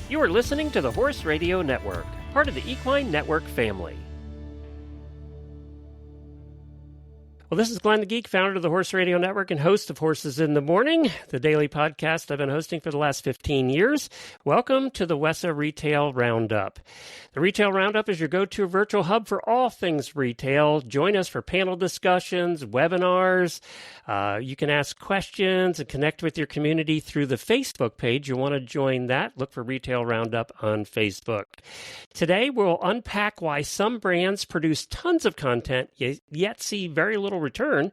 You are listening to the Horse Radio Network, part of the Equine Network family. Well, this is Glenn the Geek, founder of the Horse Radio Network and host of Horses in the Morning, the daily podcast I've been hosting for the last 15 years. Welcome to the WESA Retail Roundup. The Retail Roundup is your go-to virtual hub for all things retail. Join us for panel discussions, webinars. You can ask questions and connect with your community through the Facebook page. You want to join that? Look for Retail Roundup on Facebook. Today, we'll unpack why some brands produce tons of content, yet see very little return,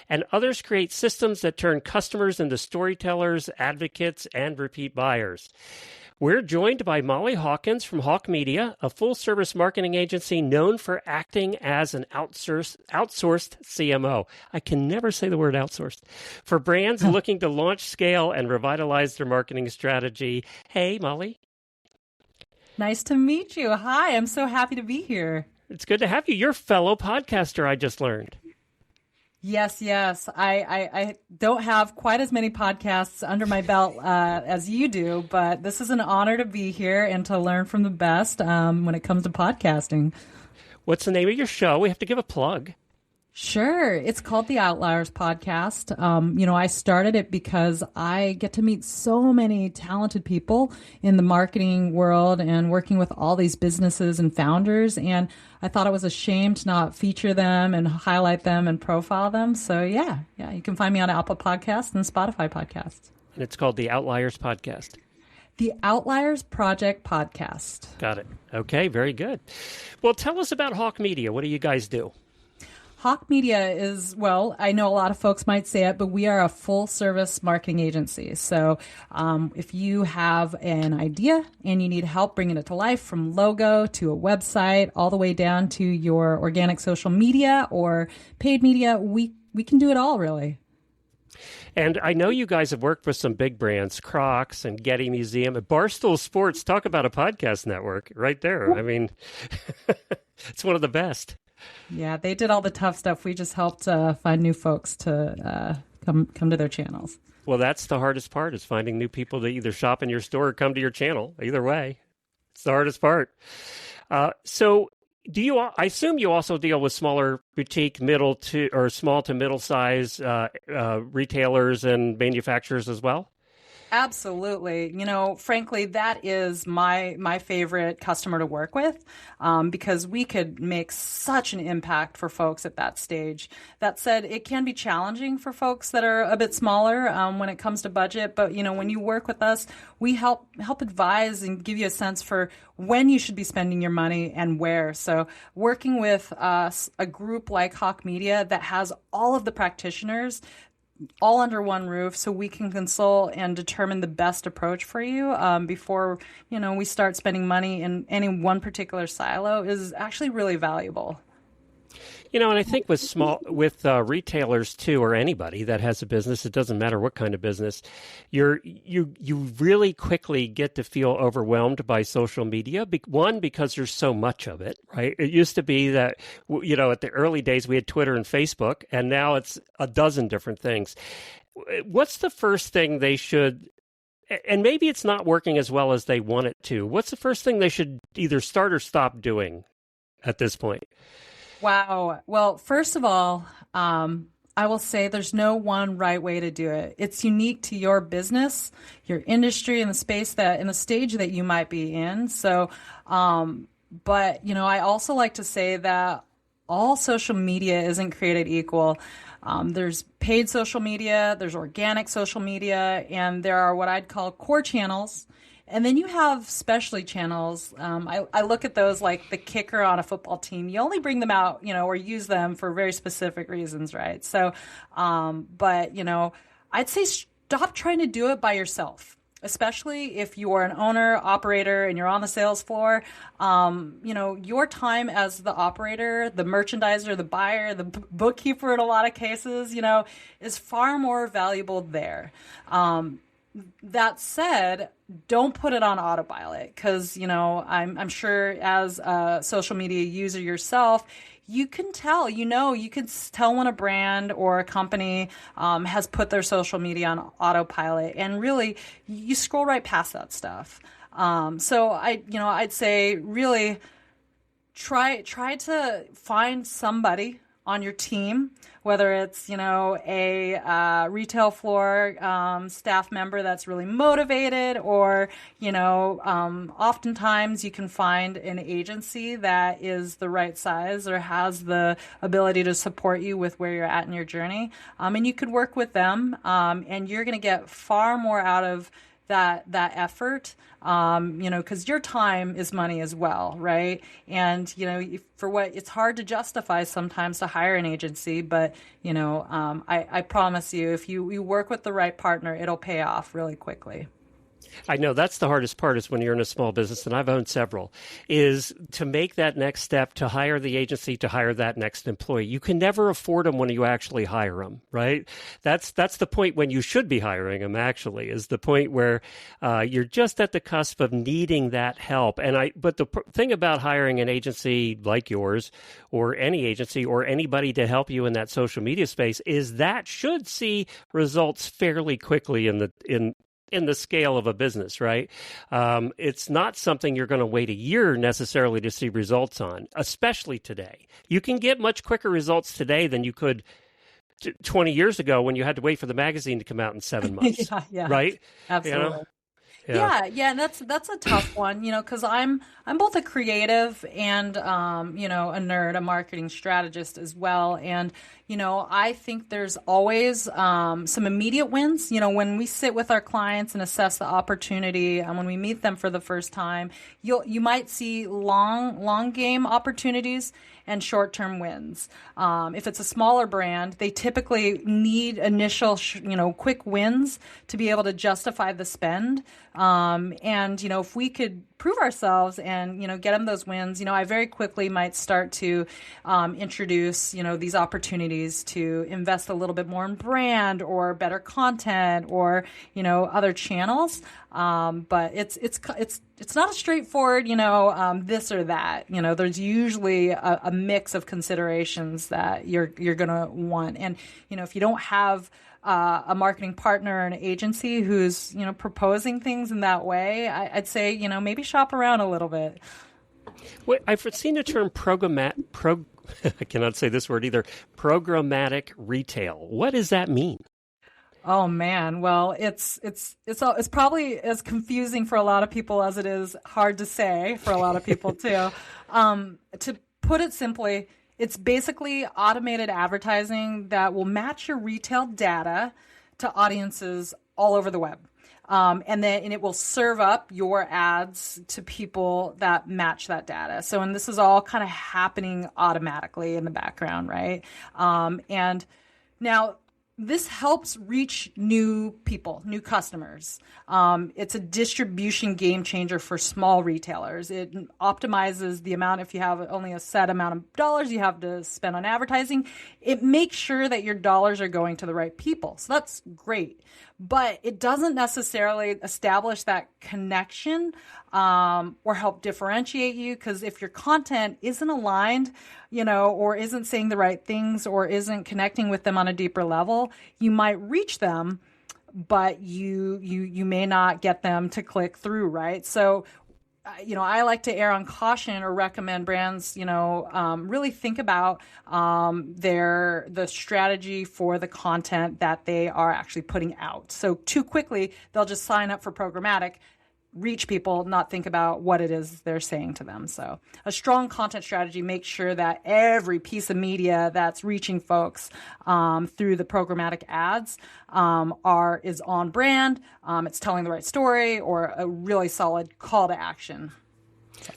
and others create systems that turn customers into storytellers, advocates, and repeat buyers. We're joined by Molly Hawkins from Hawk Media, a full-service marketing agency known for acting as an outsourced CMO. I can never say the word outsourced. For brands looking to launch, scale, and revitalize their marketing strategy. Hey, Molly. Nice to meet you. Hi, I'm so happy to be here. It's good to have you. You're a fellow podcaster, I just learned. Yes. I don't have quite as many podcasts under my belt as you do, but this is an honor to be here and to learn from the best when it comes to podcasting. What's the name of your show? We have to give a plug. Sure. It's called the Outliers Podcast. I started it because I get to meet so many talented people in the marketing world and working with all these businesses and founders. And I thought it was a shame to not feature them and highlight them and profile them. So yeah, you can find me on Apple Podcasts and Spotify Podcasts. And it's called the Outliers Podcast. The Outliers Project Podcast. Got it. Okay, very good. Well, tell us about Hawk Media. What do you guys do? Hawk Media is, well, I know a lot of folks might say it, but we are a full-service marketing agency. So if you have an idea and you need help bringing it to life, from logo to a website, all the way down to your organic social media or paid media, we can do it all, really. And I know you guys have worked with some big brands, Crocs and Getty Museum, and Barstool Sports. Talk about a podcast network right there. I mean, it's one of the best. Yeah, they did all the tough stuff. We just helped find new folks to come to their channels. Well, that's the hardest part, is finding new people to either shop in your store or come to your channel. Either way, it's the hardest part. So I assume you also deal with smaller boutique, small to middle size retailers and manufacturers as well? Absolutely. Frankly, that is my favorite customer to work with because we could make such an impact for folks at that stage. That said, it can be challenging for folks that are a bit smaller when it comes to budget. But, when you work with us, we help advise and give you a sense for when you should be spending your money and where. So working with a group like Hawk Media that has all of the practitioners all under one roof, so we can consult and determine the best approach for you before we start spending money in any one particular silo is actually really valuable. And I think with retailers too, or anybody that has a business, it doesn't matter what kind of business, you really quickly get to feel overwhelmed by social media. One, because there's so much of it, right? It used to be that, at the early days we had Twitter and Facebook, and now it's a dozen different things. What's the first thing they should, and maybe it's not working as well as they want it to, what's the first thing they should either start or stop doing at this point? Wow. Well, first of all, I will say there's no one right way to do it. It's unique to your business, your industry, and the space in the stage that you might be in. So, but I also like to say that all social media isn't created equal. There's paid social media, there's organic social media, and there are what I'd call core channels. And then you have specialty channels. I look at those like the kicker on a football team. You only bring them out, or use them for very specific reasons, right? So, but, I'd say stop trying to do it by yourself, especially if you are an owner, operator, and you're on the sales floor. Your time as the operator, the merchandiser, the buyer, the bookkeeper in a lot of cases, is far more valuable there. That said, don't put it on autopilot because, I'm sure as a social media user yourself, you can tell, you can tell when a brand or a company has put their social media on autopilot, and really you scroll right past that stuff. I'd say really try to find somebody on your team, whether it's, a retail floor staff member that's really motivated, or, oftentimes you can find an agency that is the right size or has the ability to support you with where you're at in your journey. And you could work with them, and you're going to get far more out of that effort, because your time is money as well, right? And, it's hard to justify sometimes to hire an agency, but, I promise you, if you work with the right partner, it'll pay off really quickly. I know that's the hardest part is when you're in a small business, and I've owned several, is to make that next step to hire the agency, to hire that next employee. You can never afford them when you actually hire them, right? That's the point when you should be hiring them, actually, is the point where you're just at the cusp of needing that help. But the thing about hiring an agency like yours, or any agency, or anybody to help you in that social media space, is that should see results fairly quickly in the scale of a business, right? It's not something you're going to wait a year necessarily to see results on, especially today. You can get much quicker results today than you could 20 years ago when you had to wait for the magazine to come out in 7 months, yeah, right? Absolutely. Yeah, and that's a tough one, because I'm both a creative and a nerd, a marketing strategist as well, and I think there's always some immediate wins. When we sit with our clients and assess the opportunity, and when we meet them for the first time, you might see long game opportunities and short-term wins. If it's a smaller brand, they typically need initial, quick wins to be able to justify the spend. If we could prove ourselves and, get them those wins, I very quickly might start to introduce, these opportunities to invest a little bit more in brand or better content or, other channels. But it's not a straightforward, this or that. There's usually a mix of considerations that you're going to want. And, if you don't have a marketing partner or an agency who's, proposing things in that way, I'd say, maybe shop around a little bit. Wait, I've seen the term I cannot say this word either, programmatic retail. What does that mean? Oh man, well, it's probably as confusing for a lot of people as it is hard to say for a lot of people too. To put it simply, it's basically automated advertising that will match your retail data to audiences all over the web. And it will serve up your ads to people that match that data. And this is all kind of happening automatically in the background, right? And now this helps reach new people, new customers. It's a distribution game changer for small retailers. It optimizes the amount, if you have only a set amount of dollars you have to spend on advertising, it makes sure that your dollars are going to the right people. So that's great. But it doesn't necessarily establish that connection or help differentiate you, because if your content isn't aligned, or isn't saying the right things or isn't connecting with them on a deeper level, you might reach them, but you may not get them to click through, right? So, I like to err on caution or recommend brands, really think about the strategy for the content that they are actually putting out. So too quickly, they'll just sign up for programmatic, reach people, not think about what it is they're saying to them. So a strong content strategy makes sure that every piece of media that's reaching folks through the programmatic ads is on brand, it's telling the right story, or a really solid call to action.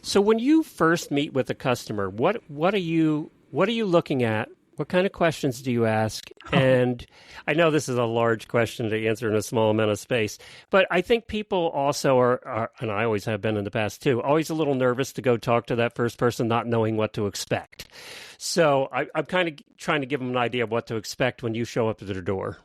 So when you first meet with a customer, what are you looking at? What kind of questions do you ask? And I know this is a large question to answer in a small amount of space, but I think people also are, and I always have been in the past too, always a little nervous to go talk to that first person, not knowing what to expect. So I'm kind of trying to give them an idea of what to expect when you show up at their door.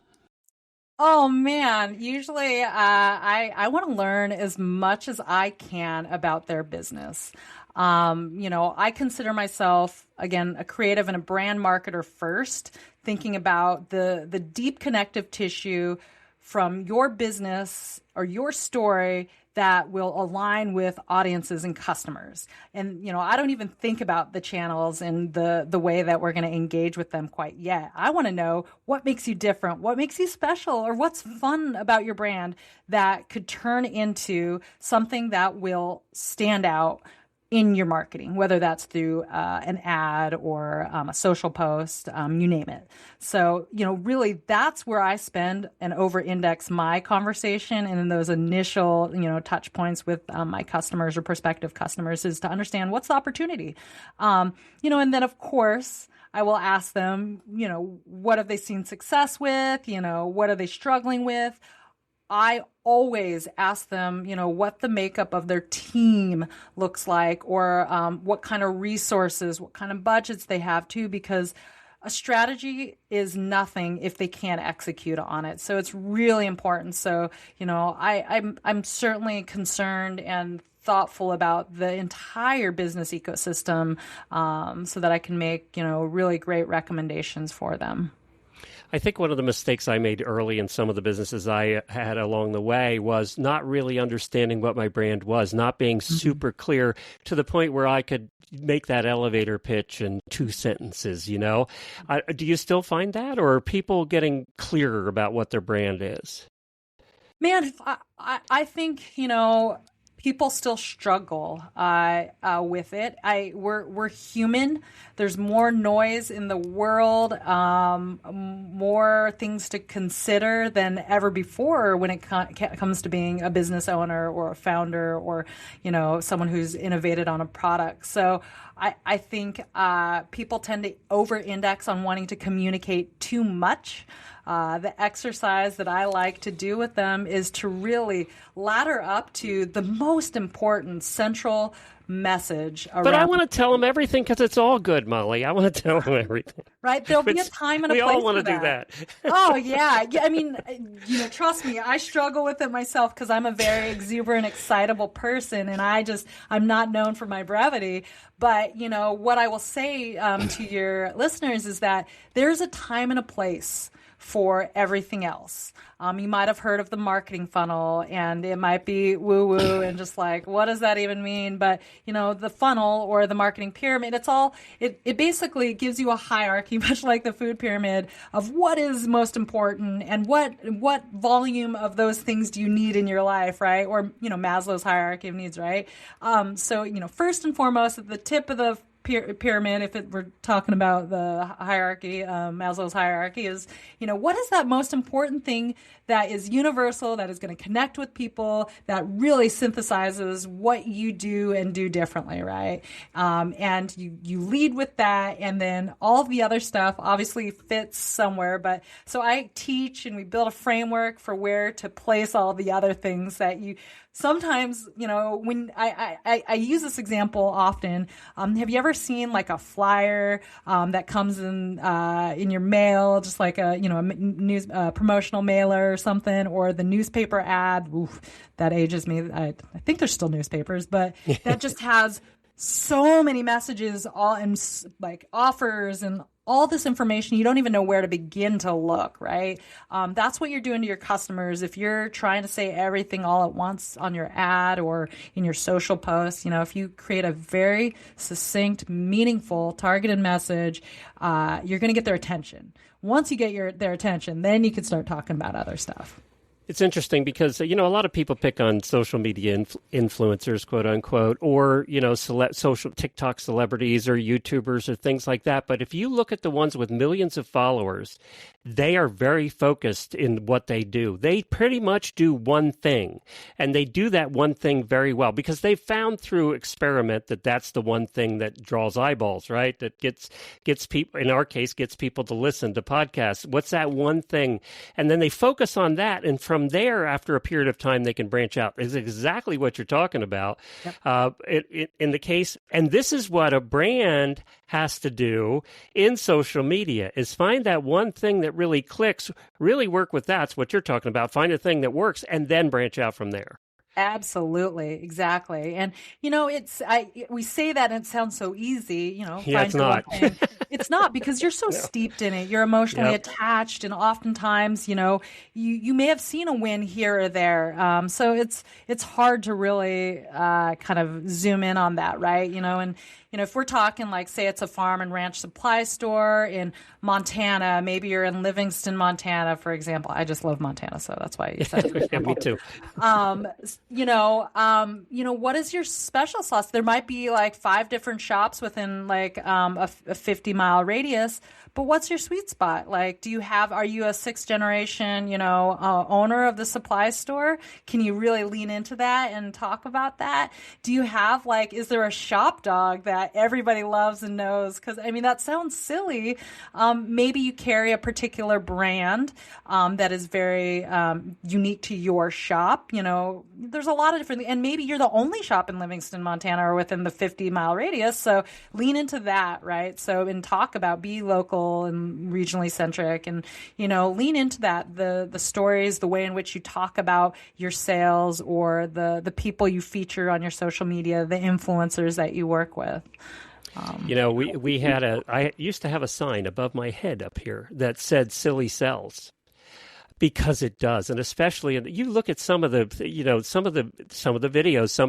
Oh man, usually I want to learn as much as I can about their business. I consider myself, again, a creative and a brand marketer first, thinking about the deep connective tissue from your business or your story that will align with audiences and customers. And, I don't even think about the channels and the way that we're going to engage with them quite yet. I want to know what makes you different, what makes you special, or what's fun about your brand that could turn into something that will stand out in your marketing, whether that's through an ad or a social post, you name it. So, really that's where I spend and over-index my conversation and in those initial, touch points with my customers or prospective customers is to understand what's the opportunity. And then of course, I will ask them, what have they seen success with? What are they struggling with? I always ask them, what the makeup of their team looks like, or what kind of resources, what kind of budgets they have too, because a strategy is nothing if they can't execute on it. So it's really important. So, I'm certainly concerned and thoughtful about the entire business ecosystem, so that I can make, really great recommendations for them. I think one of the mistakes I made early in some of the businesses I had along the way was not really understanding what my brand was, not being super clear to the point where I could make that elevator pitch in 2 sentences, Do you still find that, or are people getting clearer about what their brand is? Man, I think, people still struggle with it. We're human. There's more noise in the world, more things to consider than ever before when it comes to being a business owner or a founder or, someone who's innovated on a product. So I think people tend to over-index on wanting to communicate too much. The exercise that I like to do with them is to really ladder up to the most important central message around. But I want to tell them everything because it's all good, Molly. I want to tell them everything. Right? There'll be a time and a place for that. We all want to do that. Oh, yeah. I mean, trust me, I struggle with it myself because I'm a very exuberant, excitable person, and I'm not known for my brevity. But, what I will say to your listeners is that there's a time and a place for everything else. You might have heard of the marketing funnel, and it might be woo-woo and just like, what does that even mean? But, the funnel or the marketing pyramid, it basically gives you a hierarchy, much like the food pyramid, of what is most important and what volume of those things do you need in your life, right? Or, Maslow's hierarchy of needs, right? So, first and foremost, at the tip of the pyramid, if we're talking about the hierarchy, Maslow's hierarchy, is, what is that most important thing that is universal, that is going to connect with people, that really synthesizes what you do and do differently, right? And you lead with that, and then all of the other stuff obviously fits somewhere. But so I teach, and we build a framework for where to place all the other things that you. Sometimes, when I use this example often, have you ever seen like a flyer that comes in your mail, just like a news promotional mailer or something, or the newspaper ad? Oof, that ages me. I think there's still newspapers, but that just has so many messages, all and like offers and all this information. You don't even know where to begin to look, right? That's what you're doing to your customers. If you're trying to say everything all at once on your ad or in your social posts, if you create a very succinct, meaningful, targeted message, you're going to get their attention. Once you get their attention, then you can start talking about other stuff. It's interesting because, a lot of people pick on social media influencers, quote unquote, or, social TikTok celebrities or YouTubers or things like that. But if you look at the ones with millions of followers, they are very focused in what they do. They pretty much do one thing, and they do that one thing very well because they found through experiment that that's the one thing that draws eyeballs, right? That gets people, in our case, gets people to listen to podcasts. What's that one thing? And then they focus on that, and from there, after a period of time, they can branch out. It's exactly what you're talking about. Yep. In the case, and this is what a brand has to do in social media, is find that one thing that really clicks, really work with that. That's what you're talking about. Find a thing that works and then branch out from there. Absolutely, exactly. And we say that and it sounds so easy, Yeah, find it's your one not. thing. It's not, because you're so No. steeped in it. You're emotionally Yep. attached, and oftentimes, you may have seen a win here or there. So it's hard to really kind of zoom in on that, right? And if we're talking like, say it's a farm and ranch supply store in Montana, maybe you're in Livingston, Montana, for example. I just love Montana, so that's why you said it, for Yeah, example. me too. What is your special sauce? There might be like 5 different shops within like a 50-mile radius, but what's your sweet spot? Like, are you a 6th generation, owner of the supply store? Can you really lean into that and talk about that? Do you have is there a shop dog that everybody loves and knows? Because that sounds silly. Maybe you carry a particular brand that is very unique to your shop. There's a lot of different, and maybe you're the only shop in Livingston, Montana, or within the 50-mile radius. So lean into that, right? So, and talk about, be local and regionally centric, and lean into that, the stories, the way in which you talk about your sales, or the people you feature on your social media, the influencers that you work with. I used to have a sign above my head up here that said "Silly Sells." Because it does, and especially you look at some of the videos, some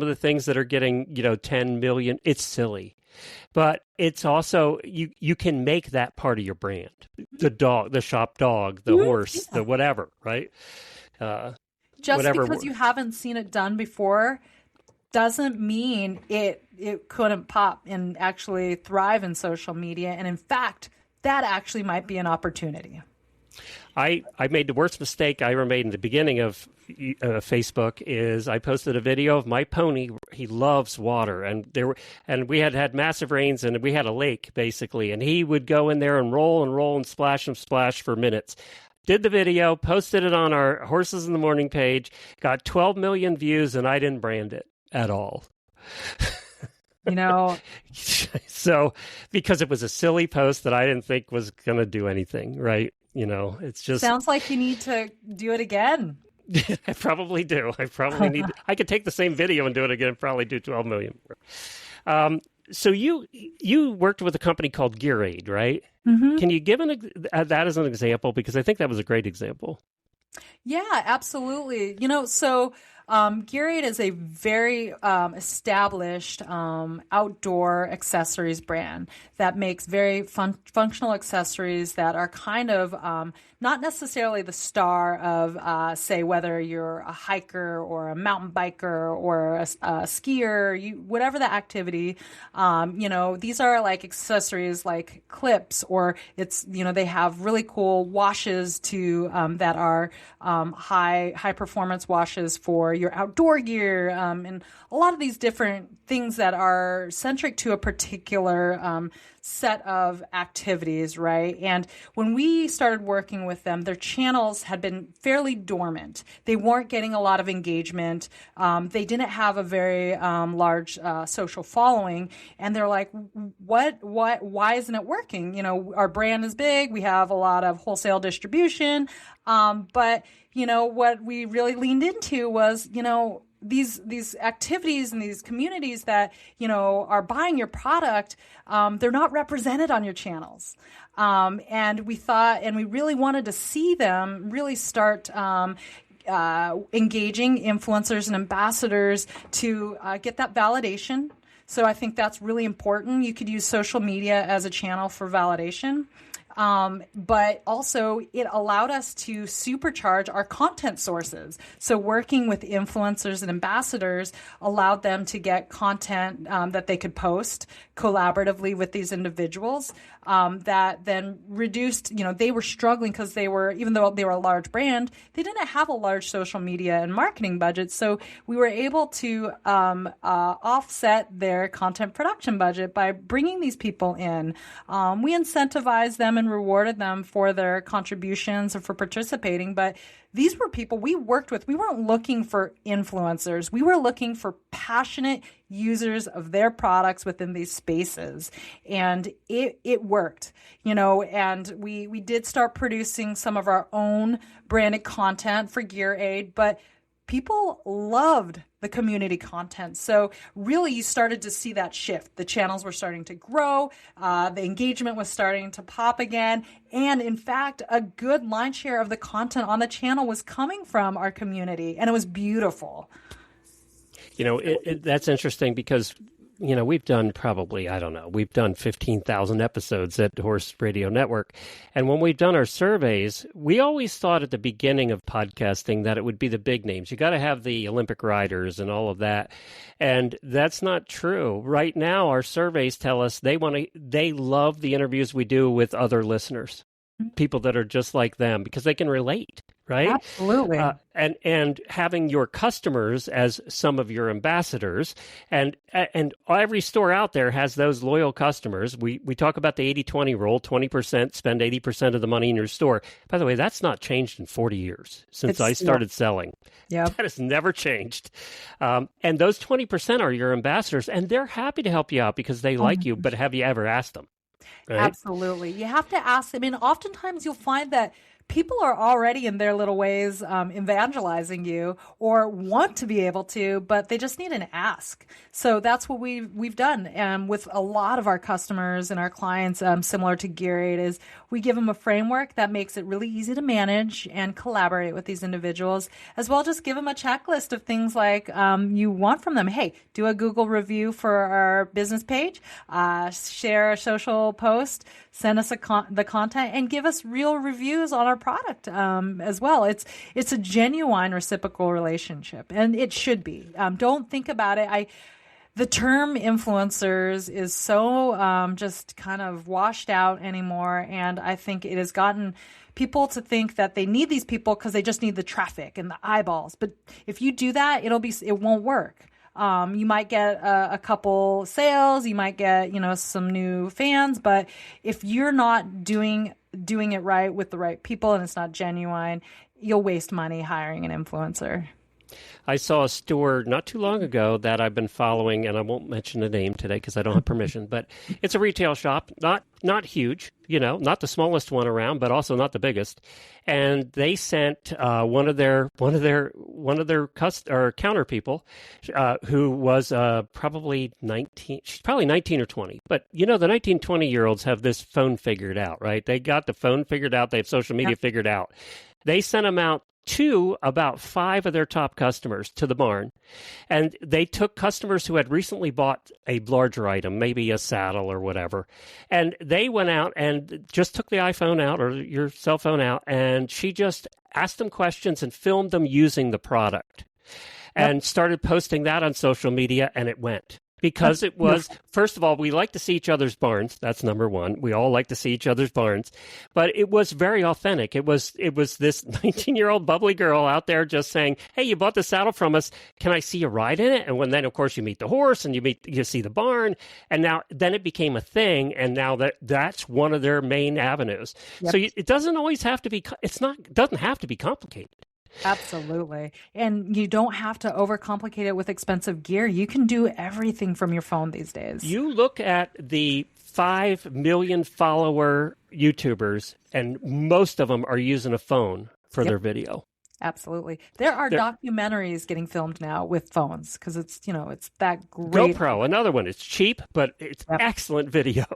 of the things that are getting 10 million. It's silly, but it's also you can make that part of your brand. The dog, the shop dog, the horse, the whatever, right? Just whatever. Because you haven't seen it done before doesn't mean it couldn't pop and actually thrive in social media. And in fact, that actually might be an opportunity. I made the worst mistake I ever made in the beginning of Facebook. Is I posted a video of my pony. He loves water, and we had massive rains, and we had a lake basically, and he would go in there and roll and splash for minutes. Did the video, posted it on our Horses in the Morning page, got 12 million views, and I didn't brand it at all. So because it was a silly post that I didn't think was going to do anything, right? It's just sounds like you need to do it again. I probably do. I probably need. I could take the same video and do it again and probably do 12 million. So you worked with a company called Gear Aid, right? Mm-hmm. Can you give that as an example? Because I think that was a great example. Yeah, absolutely. So Gear Aid is a very established outdoor accessories brand that makes very functional accessories that are kind of not necessarily the star of, say, whether you're a hiker or a mountain biker or a skier, whatever the activity. These are like accessories like clips, or they have really cool washes that are high performance washes for your outdoor gear, and a lot of these different things that are centric to a particular set of activities, right? And when we started working with them, their channels had been fairly dormant. They weren't getting a lot of engagement. They didn't have a very large social following. And they're like, why isn't it working? Our brand is big. We have a lot of wholesale distribution. But what we really leaned into was, these activities and these communities that are buying your product, they're not represented on your channels, and we thought, and we really wanted to see them really start engaging influencers and ambassadors to get that validation. So I think that's really important. You could use social media as a channel for validation. But also it allowed us to supercharge our content sources. So working with influencers and ambassadors allowed them to get content that they could post collaboratively with these individuals, that then reduced, they were struggling because even though they were a large brand, they didn't have a large social media and marketing budget. So we were able to offset their content production budget by bringing these people in. We incentivized them and rewarded them for their contributions and for participating, but these were people we worked with. We weren't looking for influencers. We were looking for passionate users of their products within these spaces. And it worked, and we did start producing some of our own branded content for Gear Aid, but people loved the community content. So really you started to see that shift. The channels were starting to grow. The engagement was starting to pop again. And in fact, a good line share of the content on the channel was coming from our community. And it was beautiful. That's interesting because we've done we've done 15,000 episodes at Horse Radio Network. And when we've done our surveys, we always thought at the beginning of podcasting that it would be the big names. You got to have the Olympic riders and all of that. And that's not true. Right now, our surveys tell us they love the interviews we do with other listeners, people that are just like them, because they can relate. Right? Absolutely. And having your customers as some of your ambassadors, and every store out there has those loyal customers. We talk about the 80-20 rule, 20% spend 80% of the money in your store. By the way, that's not changed in 40 years since I started selling. Yeah. That has never changed. And those 20% are your ambassadors, and they're happy to help you out because they like you, but have you ever asked them? Right? Absolutely. You have to ask. I mean, oftentimes you'll find that people are already in their little ways evangelizing you or want to be able to, but they just need an ask. So that's what we've done with a lot of our customers and our clients, similar to Gear Aid, is we give them a framework that makes it really easy to manage and collaborate with these individuals, as well just give them a checklist of things like you want from them. Hey, do a Google review for our business page, share a social post, send us the content, and give us real reviews on our product as well. It's a genuine reciprocal relationship, and it should be. Don't think about it. The term influencers is so just kind of washed out anymore, and I think it has gotten people to think that they need these people because they just need the traffic and the eyeballs. But if you do that, it won't work. You might get a couple sales, you might get, some new fans, but if you're not doing it right with the right people and it's not genuine, you'll waste money hiring an influencer. I saw a store not too long ago that I've been following, and I won't mention the name today because I don't have permission, but it's a retail shop, not huge, not the smallest one around, but also not the biggest. And they sent one of their counter people, who was probably 19. She's probably 19 or 20. But the 19, 20-year-olds have this phone figured out, right? They got the phone figured out. They have social media figured out. They sent them out to about 5 of their top customers to the barn. And they took customers who had recently bought a larger item, maybe a saddle or whatever. And they went out and just took the iPhone out or your cell phone out, and she just asked them questions and filmed them using the product and started posting that on social media, and it went. Because it was, first of all, we like to see each other's barns. That's number one. We all like to see each other's barns. But it was very authentic. It was this 19-year-old bubbly girl out there just saying, hey, you bought the saddle from us. Can I see a ride in it? And then, of course, you meet the horse and you see the barn. And then it became a thing. And now that's one of their main avenues. Yep. So it doesn't always have to be, doesn't have to be complicated. Absolutely. And you don't have to overcomplicate it with expensive gear. You can do everything from your phone these days. You look at the 5 million follower YouTubers, and most of them are using a phone for their video. Absolutely. There are documentaries getting filmed now with phones because it's that great. GoPro, another one. It's cheap, but it's excellent video.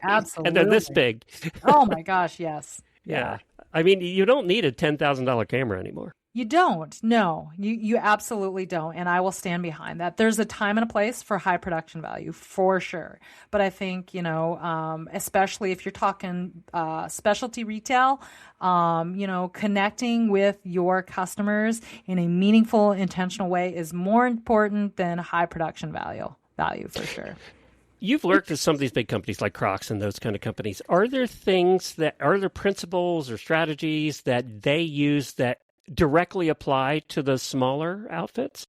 Absolutely. And they're this big. Oh my gosh, yes. Yeah. I mean, you don't need a $10,000 camera anymore. You don't. No, you absolutely don't. And I will stand behind that. There's a time and a place for high production value for sure. But I think, especially if you're talking specialty retail, connecting with your customers in a meaningful, intentional way is more important than high production value for sure. You've worked with some of these big companies like Crocs and those kind of companies. Are there principles or strategies that they use that directly apply to the smaller outfits?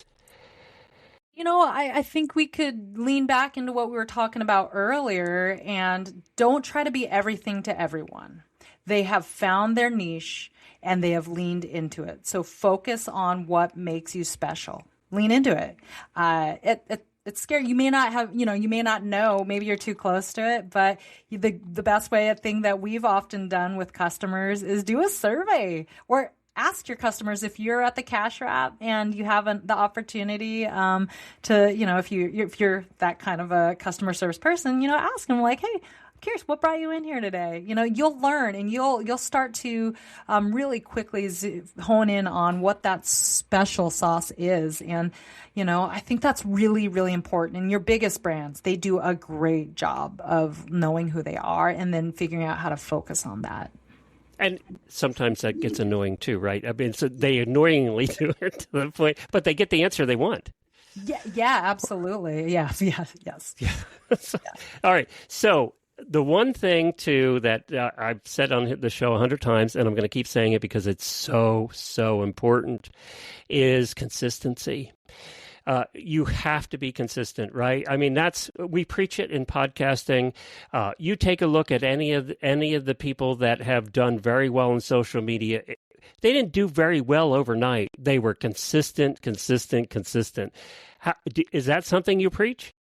I think we could lean back into what we were talking about earlier and don't try to be everything to everyone. They have found their niche and they have leaned into it. So focus on what makes you special. Lean into it. It's scary. You may not have, you may not know, maybe you're too close to it, but the best thing that we've often done with customers is do a survey or ask your customers if you're at the cash wrap and you have the opportunity to, if you're that kind of a customer service person, ask them like, hey, curious, what brought you in here today? You'll learn and you'll start to really quickly hone in on what that special sauce is. And, I think that's really, really important. And your biggest brands, they do a great job of knowing who they are and then figuring out how to focus on that. And sometimes that gets annoying too, right? I mean, so they annoyingly do it to the point, but they get the answer they want. Yeah, absolutely. Yes. Yeah. All right. So the one thing, too, that I've said on the show 100 times, and I'm going to keep saying it because it's so, so important, is consistency. You have to be consistent, right? I mean, we preach it in podcasting. You take a look at any of the people that have done very well in social media. They didn't do very well overnight. They were consistent. Is that something you preach?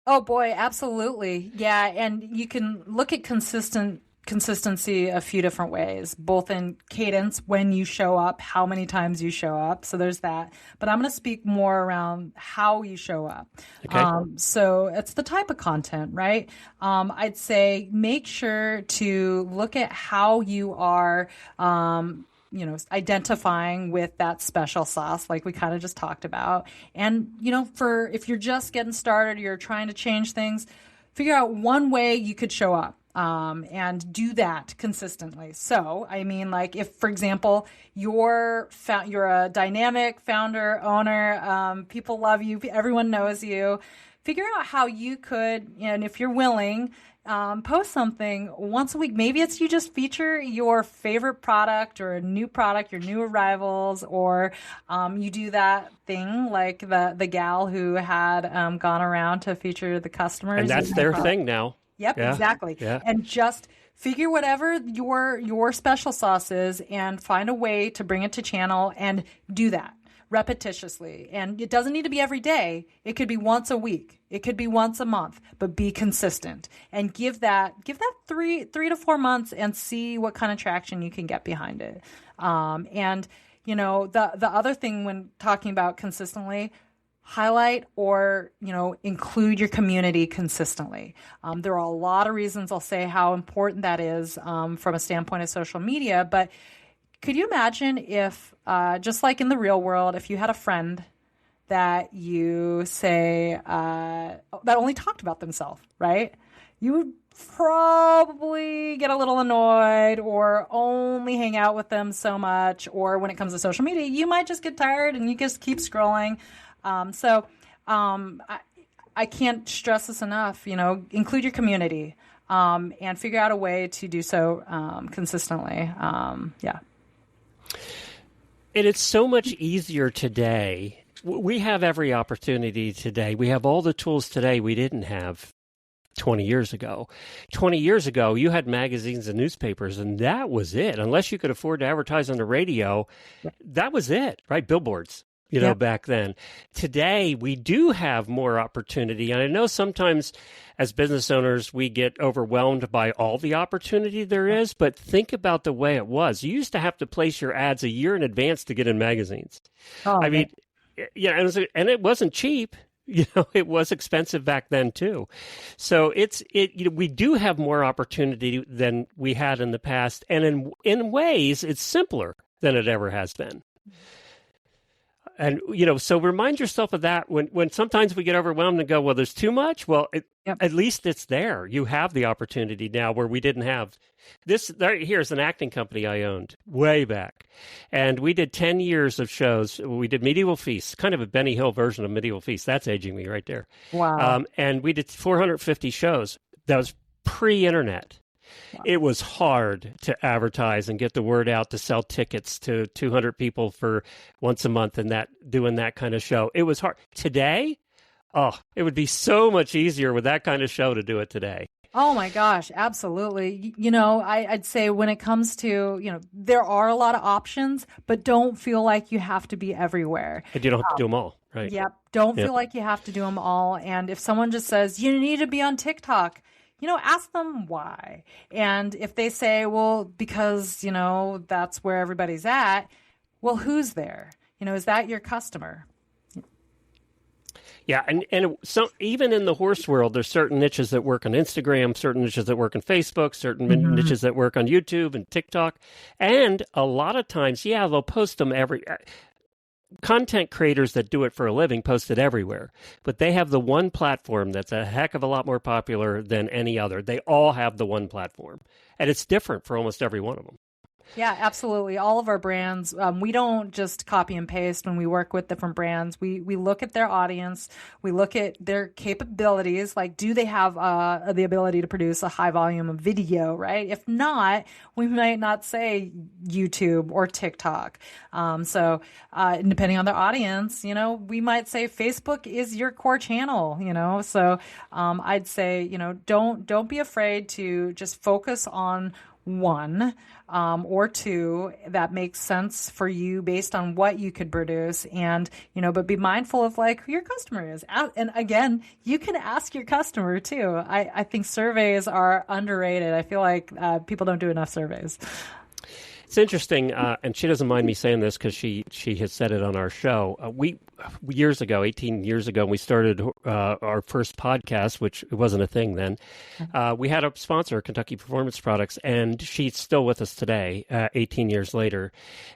Oh boy, absolutely. Yeah, and you can look at consistency a few different ways, both in cadence, when you show up, how many times you show up. So there's that. But I'm going to speak more around how you show up. Okay. So it's the type of content, right? I'd say make sure to look at how you are identifying with that special sauce, like we kind of just talked about. And, if you're just getting started, you're trying to change things, figure out one way you could show up. And do that consistently. So, I mean, like if, for example, you're a dynamic founder, owner, people love you, everyone knows you, figure out how you could, and if you're willing, post something once a week. Maybe it's you just feature your favorite product or a new product, your new arrivals, or you do that thing like the gal who had gone around to feature the customers. And that's their thing now. Yep, yeah, exactly. Yeah. And just figure whatever your special sauce is and find a way to bring it to channel and do that repetitiously. And it doesn't need to be every day. It could be once a week. It could be once a month, but be consistent and give that 3 to 4 months and see what kind of traction you can get behind it. And the other thing when talking about consistently, highlight or, include your community consistently. There are a lot of reasons I'll say how important that is from a standpoint of social media, but could you imagine if, just like in the real world, if you had a friend that you say, that only talked about themselves, right? You would probably get a little annoyed or only hang out with them so much, or when it comes to social media, you might just get tired and you just keep scrolling. I can't stress this enough, include your community, and figure out a way to do so, consistently. Yeah. And it's so much easier today. We have every opportunity today. We have all the tools today we didn't have 20 years ago. 20 years ago, you had magazines and newspapers, and that was it. Unless you could afford to advertise on the radio, that was it, right? Billboards. Back then. Today, we do have more opportunity. And I know sometimes as business owners, we get overwhelmed by all the opportunity there is, but think about the way it was. You used to have to place your ads a year in advance to get in magazines. I mean, and it wasn't cheap. It was expensive back then too. So we do have more opportunity than we had in the past. And in ways, it's simpler than it ever has been. And, so remind yourself of that when sometimes we get overwhelmed and go, well, there's too much. Well, at least it's there. You have the opportunity now where we didn't have this. Here's an acting company I owned way back. And we did 10 years of shows. We did Medieval Feast, kind of a Benny Hill version of Medieval Feast. That's aging me right there. Wow. And we did 450 shows. That was pre-internet. Wow. It was hard to advertise and get the word out to sell tickets to 200 people for once a month and doing that kind of show. It was hard. Today, it would be so much easier with that kind of show to do it today. Oh my gosh, absolutely. I'd say when it comes to, there are a lot of options, but don't feel like you have to be everywhere. And you don't have to do them all, right? Yep. Don't feel like you have to do them all. And if someone just says, you need to be on TikTok, ask them why. And if they say, well, because, that's where everybody's at, well, who's there? Is that your customer? Yeah, and so even in the horse world, there's certain niches that work on Instagram, certain niches that work on Facebook, certain niches that work on YouTube and TikTok. And a lot of times, they'll post them content creators that do it for a living post it everywhere, but they have the one platform that's a heck of a lot more popular than any other. They all have the one platform, and it's different for almost every one of them. Yeah, absolutely. All of our brands, we don't just copy and paste when we work with different brands. We look at their audience. We look at their capabilities. Like, do they have the ability to produce a high volume of video, right? If not, we might not say YouTube or TikTok. So depending on their audience, we might say Facebook is your core channel, So I'd say, don't be afraid to just focus on one or two that makes sense for you based on what you could produce, and but be mindful of who your customer is. And again, you can ask your customer too. I think surveys are underrated. I feel like people don't do enough surveys. It's interesting, and she doesn't mind me saying this because she has said it on our show. We years ago, 18 years ago, when we started our first podcast, which it wasn't a thing then. We had a sponsor, Kentucky Performance Products, and she's still with us today, 18 years later.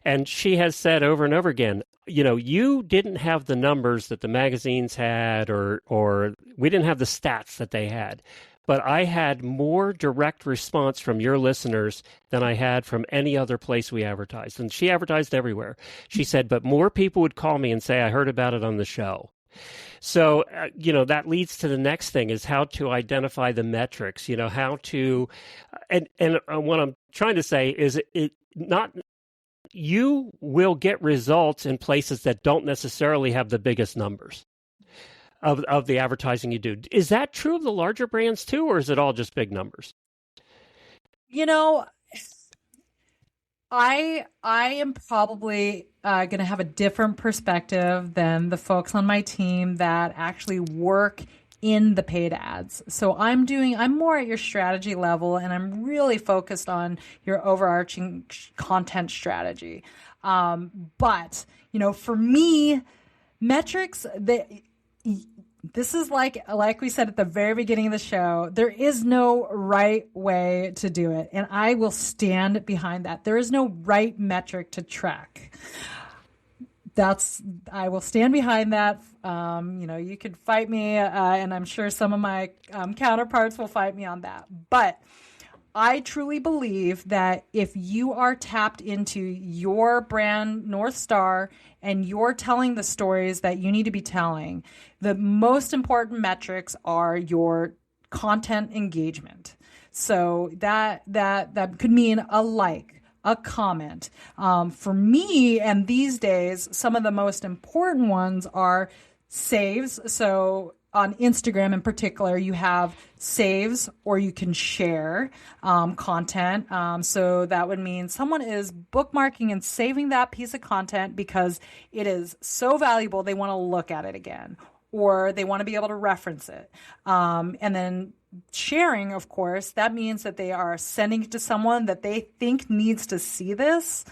And she has said over and over again, you didn't have the numbers that the magazines had, or we didn't have the stats that they had. But I had more direct response from your listeners than I had from any other place we advertised. And she advertised everywhere. She said, but more people would call me and say, I heard about it on the show. So, that leads to the next thing is how to identify the metrics, how to, and what I'm trying to say is you will get results in places that don't necessarily have the biggest numbers of the advertising you do. Is that true of the larger brands too, or is it all just big numbers? I am probably going to have a different perspective than the folks on my team that actually work in the paid ads. So I'm more at your strategy level, and I'm really focused on your overarching content strategy. But for me, metrics, this is like we said at the very beginning of the show, there is no right way to do it. And I will stand behind that. There is no right metric to track. I will stand behind that. You could fight me, and I'm sure some of my counterparts will fight me on that. But I truly believe that if you are tapped into your brand North Star and you're telling the stories that you need to be telling, the most important metrics are your content engagement. So that could mean a like, a comment. For me, and these days, some of the most important ones are saves. So on Instagram in particular, you have saves or you can share content. So that would mean someone is bookmarking and saving that piece of content because it is so valuable they want to look at it again, or they want to be able to reference it. And then sharing, of course, that means that they are sending it to someone that they think needs to see this.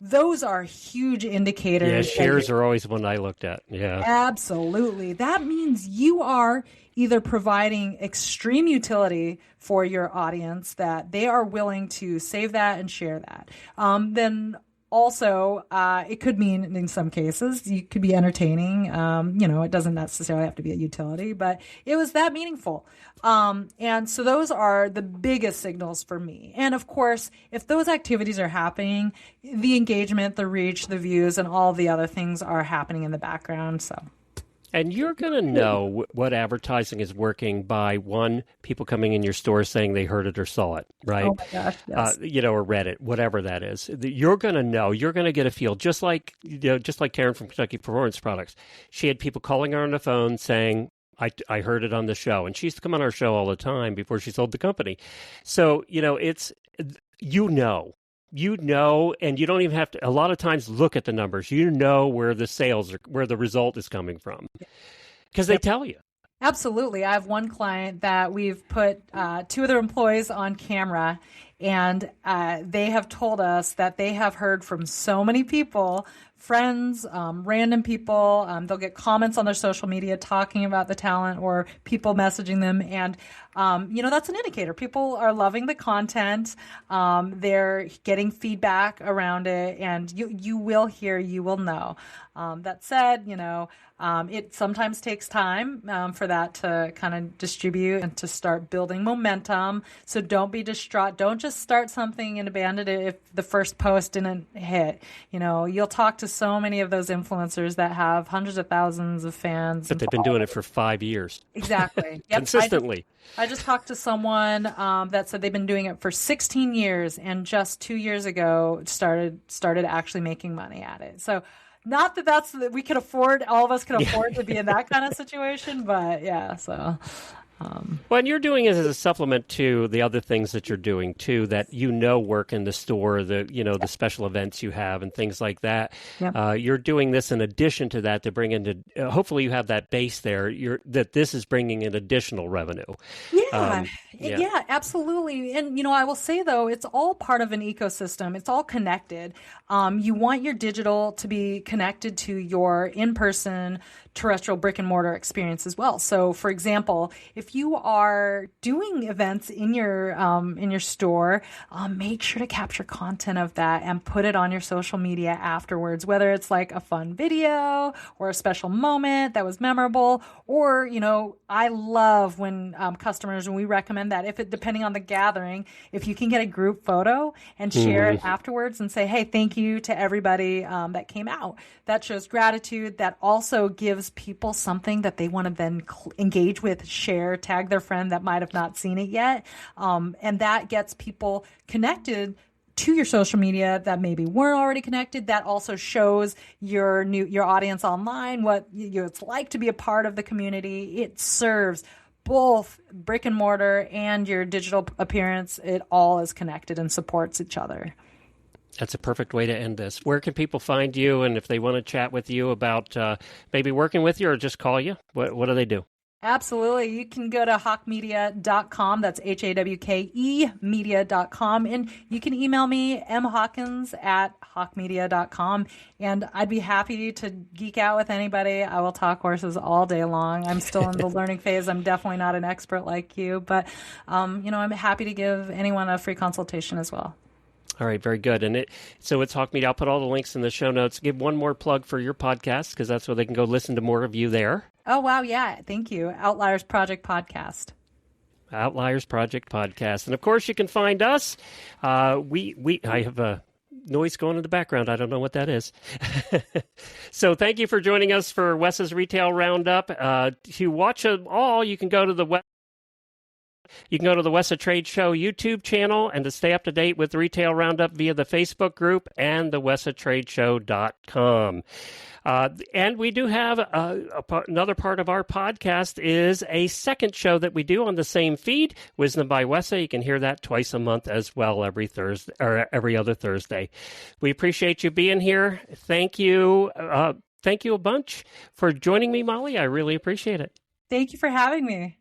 Those are huge indicators. Yeah, shares are always one I looked at. Yeah, absolutely. That means you are either providing extreme utility for your audience, that they are willing to save that and share that. Then also, it could mean in some cases you could be entertaining. It doesn't necessarily have to be a utility, but it was that meaningful. And so those are the biggest signals for me. And of course, if those activities are happening, the engagement, the reach, the views, and all the other things are happening in the background. So. And you're going to know what advertising is working by, one, people coming in your store saying they heard it or saw it, right? Oh my gosh, yes. Or read it, whatever that is. You're going to know. You're going to get a feel, just like Karen from Kentucky Performance Products. She had people calling her on the phone saying, I heard it on the show. And she used to come on our show all the time before she sold the company. So, it's, and you don't even have to, a lot of times, look at the numbers. Where the sales are, where the result is coming from, because they tell you. Absolutely. I have one client that we've put two of their employees on camera, and they have told us that they have heard from so many people, friends, random people. They'll get comments on their social media talking about the talent or people messaging them. And, that's an indicator. People are loving the content. They're getting feedback around it, and you will hear, you will know. That said, it sometimes takes time for that to kind of distribute and to start building momentum. So don't be distraught. Don't just start something and abandon it if the first post didn't hit. You'll talk to so many of those influencers that have hundreds of thousands of fans. But they've been doing it for 5 years. Exactly. Yep. Consistently. I just talked to someone that said they've been doing it for 16 years and just 2 years ago started actually making money at it. So not that we could afford, all of us can afford to be in that kind of situation, but yeah, so. Well, and you're doing it as a supplement to the other things that you're doing too, that work in the store, the special events you have and things like that. Yep. You're doing this in addition to that to bring into. Hopefully, you have that base there. That this is bringing in additional revenue. Yeah, yeah, absolutely. And I will say though, it's all part of an ecosystem. It's all connected. You want your digital to be connected to your in-person terrestrial brick and mortar experience as well. So, for example, if you are doing events in your store, make sure to capture content of that and put it on your social media afterwards, whether it's like a fun video or a special moment that was memorable, or I love when customers, and we recommend that depending on the gathering, if you can get a group photo and share it afterwards and say, hey, thank you to everybody that came out. That shows gratitude. That also gives people something that they want to then engage with, share, tag their friend that might have not seen it yet. And that gets people connected to your social media that maybe weren't already connected. That also shows your audience online what it's like to be a part of the community. It serves both brick and mortar and your digital appearance. It all is connected and supports each other. That's a perfect way to end this. Where can people find you? And if they want to chat with you about maybe working with you or just call you, what do they do? Absolutely. You can go to hawkmedia.com. That's HAWKE media.com. And you can email me, mhawkins@hawkmedia.com. And I'd be happy to geek out with anybody. I will talk horses all day long. I'm still in the learning phase. I'm definitely not an expert like you, but I'm happy to give anyone a free consultation as well. All right, very good. And so it's Hawk Media. I'll put all the links in the show notes. Give one more plug for your podcast, because that's where they can go listen to more of you there. Oh, wow. Yeah. Thank you. Outliers Project Podcast. Outliers Project Podcast. And of course, you can find us. I have a noise going in the background. I don't know what that is. So thank you for joining us for WESA's Retail Roundup. To watch them all, you can go to the WESA Trade Show YouTube channel, and to stay up to date with Retail Roundup via the Facebook group and the WESATradeshow.com. And we do have another part of our podcast is a second show that we do on the same feed, Wisdom by WESA. You can hear that twice a month as well, every Thursday or every other Thursday. We appreciate you being here. Thank you. Thank you a bunch for joining me, Molly. I really appreciate it. Thank you for having me.